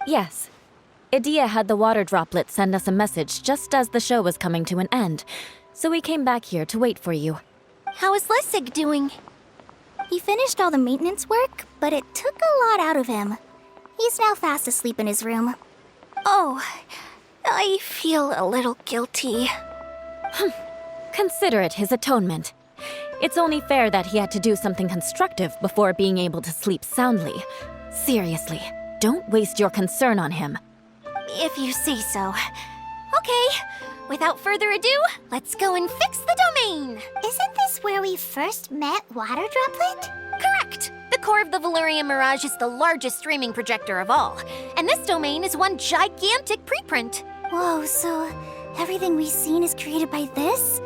Yes. Idia had the water droplet send us a message just as the show was coming to an end, so we came back here to wait for you. How is Lessig doing? He finished all the maintenance work, but it took a lot out of him. He's now fast asleep in his room. Oh, I feel a little guilty. Consider it his atonement. It's only fair that he had to do something constructive before being able to sleep soundly. Seriously, don't waste your concern on him. If you say so. Okay, without further ado, let's go and fix the domain! Isn't this where we first met Water Droplet? Correct! The core of the Valerian Mirage is the largest streaming projector of all, and this domain is one gigantic preprint. Whoa, so everything we've seen is created by this?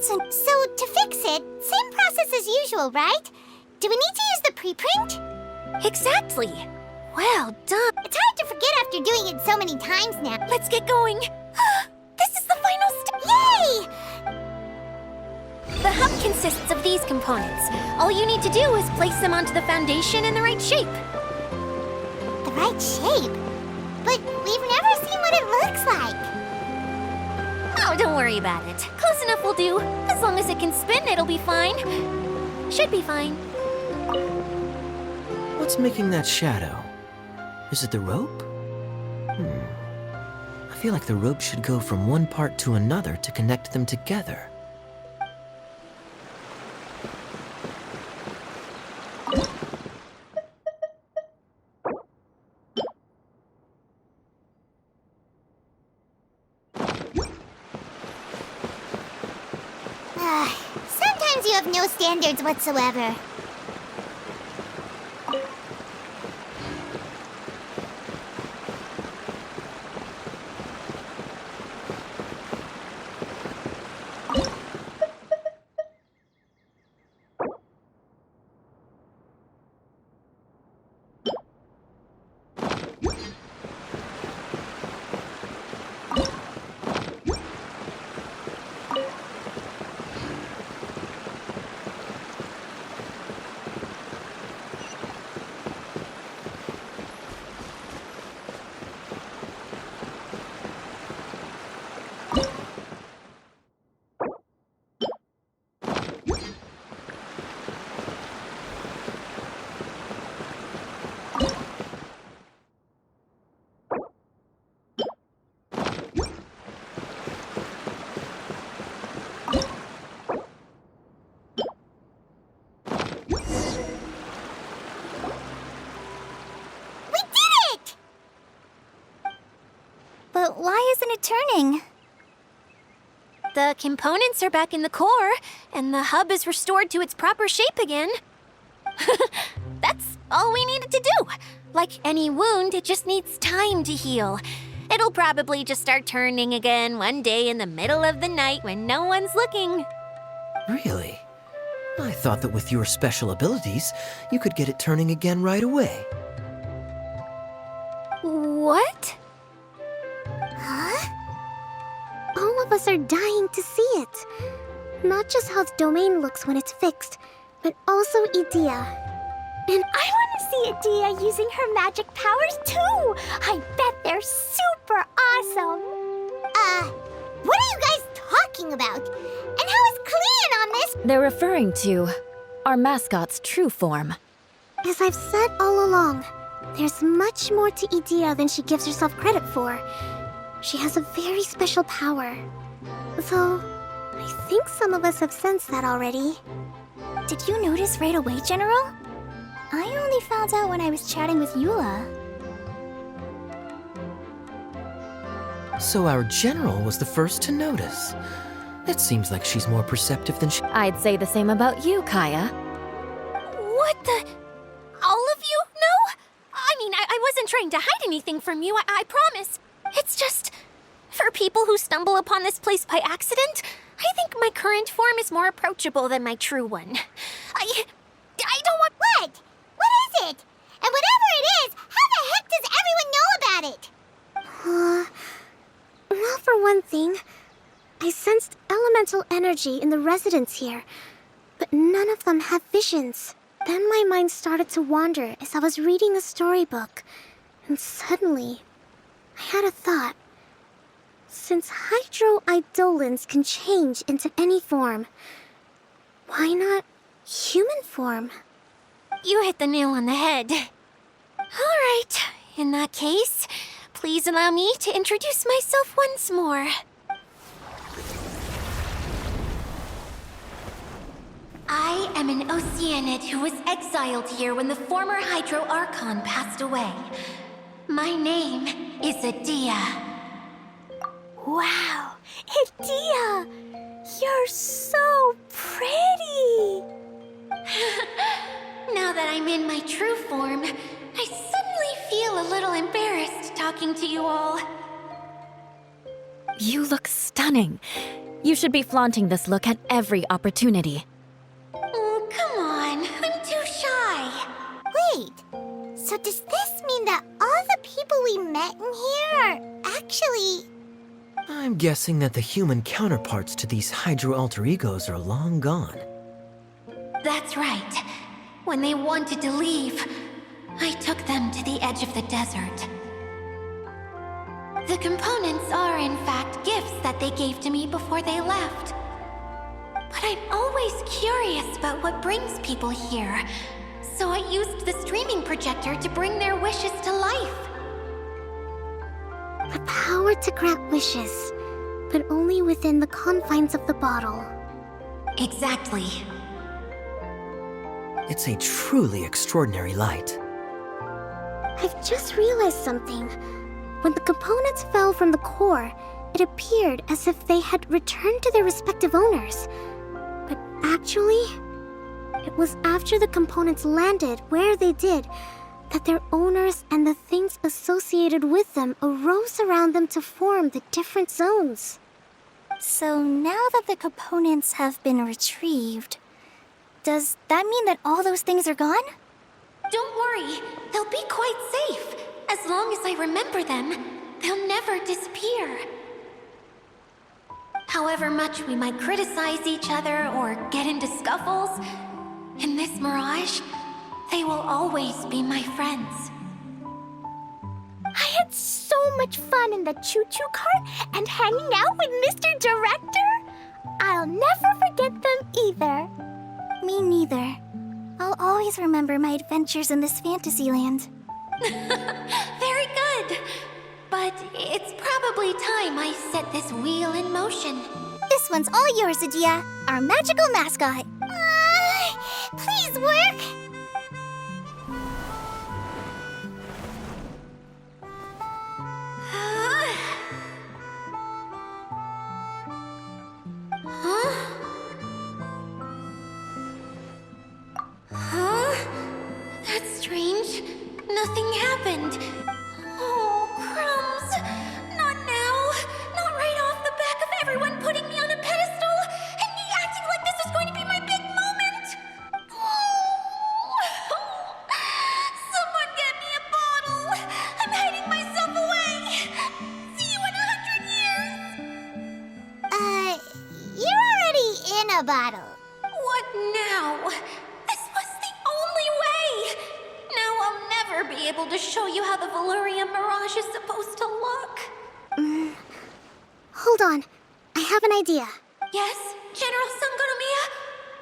So to fix it, same process as usual, right? Do we need to use the preprint? Exactly! Well done! It's hard to forget after doing it so many times now. Let's get going! This is the final step! Yay! The hub consists of these components. All you need to do is place them onto the foundation in the right shape. The right shape? But we've never seen what it looks like. Oh, don't worry about it. Close enough will do. As long as it can spin, it'll be fine. Should be fine. What's making that shadow? Is it the rope? I feel like the rope should go from one part to another to connect them together. Sometimes you have no standards whatsoever. But why isn't it turning? The components are back in the core, and the hub is restored to its proper shape again. That's all we needed to do. Like any wound, it just needs time to heal. It'll probably just start turning again one day in the middle of the night when no one's looking. Really? I thought that with your special abilities, you could get it turning again right away. What? Huh? All of us are dying to see it. Not just how the domain looks when it's fixed, but also Idia. And I want to see Idia using her magic powers too! I bet they're super awesome! What are you guys talking about? And how is Clean on this? They're referring to our mascot's true form. As I've said all along, there's much more to Idia than she gives herself credit for. She has a very special power. Though, I think some of us have sensed that already. Did you notice right away, General? I only found out when I was chatting with Eula. So our general was the first to notice. It seems like she's more perceptive than she... I'd say the same about you, Kaya. What the... All of you? No? I mean, I wasn't trying to hide anything from you, I promise. It's just... For people who stumble upon this place by accident, I think my current form is more approachable than my true one. I don't want... What? What is it? And whatever it is, how the heck does everyone know about it? Well, for one thing, I sensed elemental energy in the residents here, but none of them have visions. Then my mind started to wander as I was reading a storybook, And suddenly, I had a thought. Since hydroidolins can change into any form, why not human form? You hit the nail on the head. All right, in that case, please allow me to introduce myself once more. I am an Oceanid who was exiled here when the former Hydro Archon passed away. My name is Adia. Wow, Idia! You're so pretty! Now that I'm in my true form, I suddenly feel a little embarrassed talking to you all. You look stunning. You should be flaunting this look at every opportunity. Oh, come on. I'm too shy. Wait, so does this mean that all the people we met in here are actually... I'm guessing that the human counterparts to these Hydro alter egos are long gone. That's right. When they wanted to leave, I took them to the edge of the desert. The components are, in fact, gifts that they gave to me before they left. But I'm always curious about what brings people here, so I used the streaming projector to bring their wishes to life. The power to grant wishes, but only within the confines of the bottle. Exactly. It's a truly extraordinary light. I've just realized something. When the components fell from the core, it appeared as if they had returned to their respective owners. But actually, it was after the components landed where they did that their owners and the things associated with them arose around them to form the different zones. So now that the components have been retrieved, does that mean that all those things are gone? Don't worry, they'll be quite safe. As long as I remember them, they'll never disappear. However much we might criticize each other or get into scuffles, in this mirage, they will always be my friends. I had so much fun in the choo-choo cart and hanging out with Mr. Director. I'll never forget them either. Me neither. I'll always remember my adventures in this fantasy land. Very good. But it's probably time I set this wheel in motion. This one's all yours, Adia, our magical mascot. Please work! That's strange. Nothing happened. Oh, crumbs. Not now. Not right off the back of everyone putting me on a pedestal and me acting like this was going to be my big moment. Oh. Someone get me a bottle. I'm hiding myself away. See you in 100 years. You're already in a bottle. What now? This was the only way. Now I'll never be able to show you how the Valyria Mirage is supposed to look. Hold on, I have an idea. Yes, General Sangonomiya?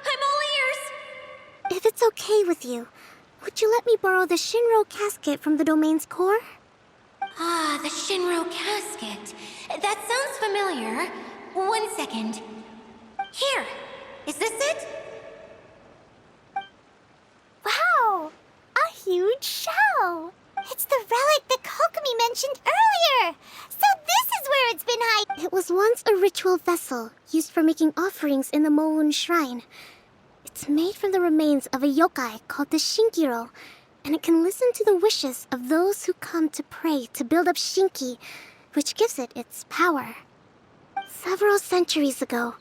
I'm all ears. If it's okay with you, would you let me borrow the Shinro casket from the domain's core? Ah, the Shinro casket. That sounds familiar. 1 second. Here. Is this it? Wow! A huge shell! It's the relic that Kokomi mentioned earlier! So this is where it's been hiding! It was once a ritual vessel used for making offerings in the Moon Shrine. It's made from the remains of a yokai called the Shinkiro, and it can listen to the wishes of those who come to pray to build up Shinki, which gives it its power. Several centuries ago,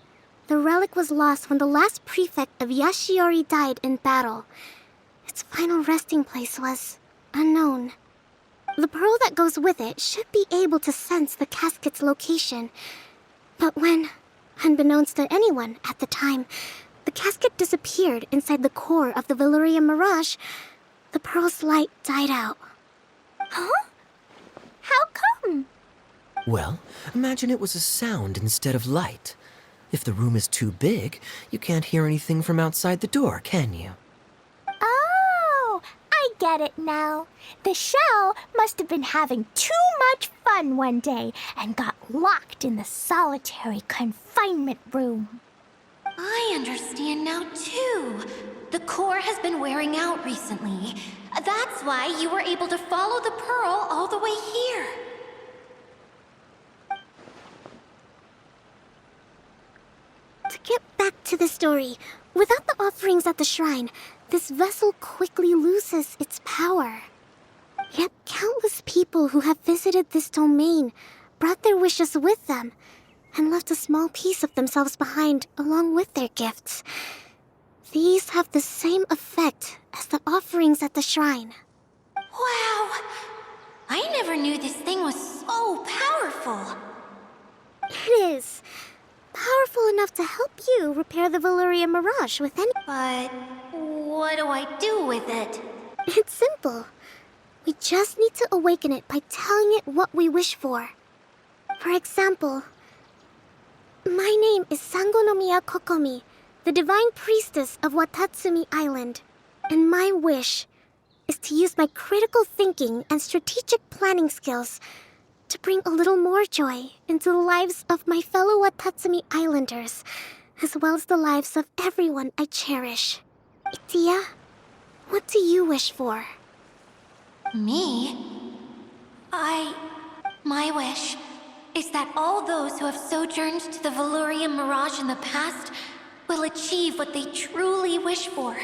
the relic was lost when the last prefect of Yashiori died in battle. Its final resting place was unknown. The pearl that goes with it should be able to sense the casket's location. But when, unbeknownst to anyone at the time, the casket disappeared inside the core of the Valyria Mirage, the pearl's light died out. Huh? Well, imagine it was a sound instead of light. If the room is too big, you can't hear anything from outside the door, can you? Oh, I get it now. The shell must have been having too much fun one day and got locked in the solitary confinement room. I understand now, too. The core has been wearing out recently. That's why you were able to follow the pearl all the way here. To get back to the story, without the offerings at the shrine, this vessel quickly loses its power. Yet countless people who have visited this domain brought their wishes with them and left a small piece of themselves behind along with their gifts. These have the same effect as the offerings at the shrine. Wow! I never knew this thing was so powerful. It is. Powerful enough to help you repair the Valyria Mirage with any... But what do I do with it? It's simple. We just need to awaken it by telling it what we wish for. For example, my name is Sangonomiya Kokomi, the divine priestess of Watatsumi Island. And my wish is to use my critical thinking and strategic planning skills to bring a little more joy into the lives of my fellow Watatsumi Islanders, as well as the lives of everyone I cherish. Itia, what do you wish for? Me? My wish is that all those who have sojourned to the Valyria Mirage in the past will achieve what they truly wish for.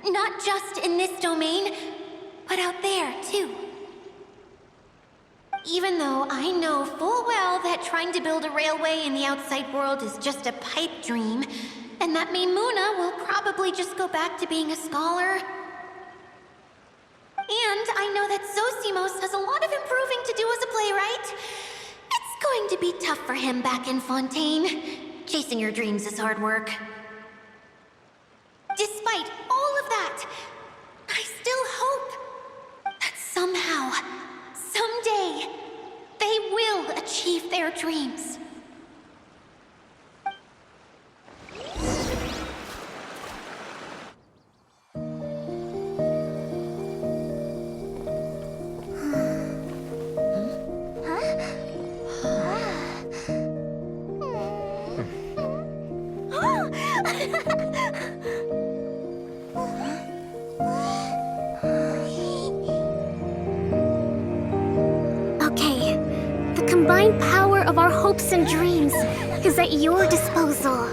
Not just in this domain, but out there, too. Even though I know full well that trying to build a railway in the outside world is just a pipe dream, and that Maimuna will probably just go back to being a scholar. And I know that Zosimos has a lot of improving to do as a playwright. It's going to be tough for him back in Fontaine. Chasing your dreams is hard work. Despite all of that, I still hope that somehow, someday, they will achieve their dreams. Okay, the combined power of our hopes and dreams is at your disposal.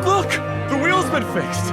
Look! The wheel's been fixed!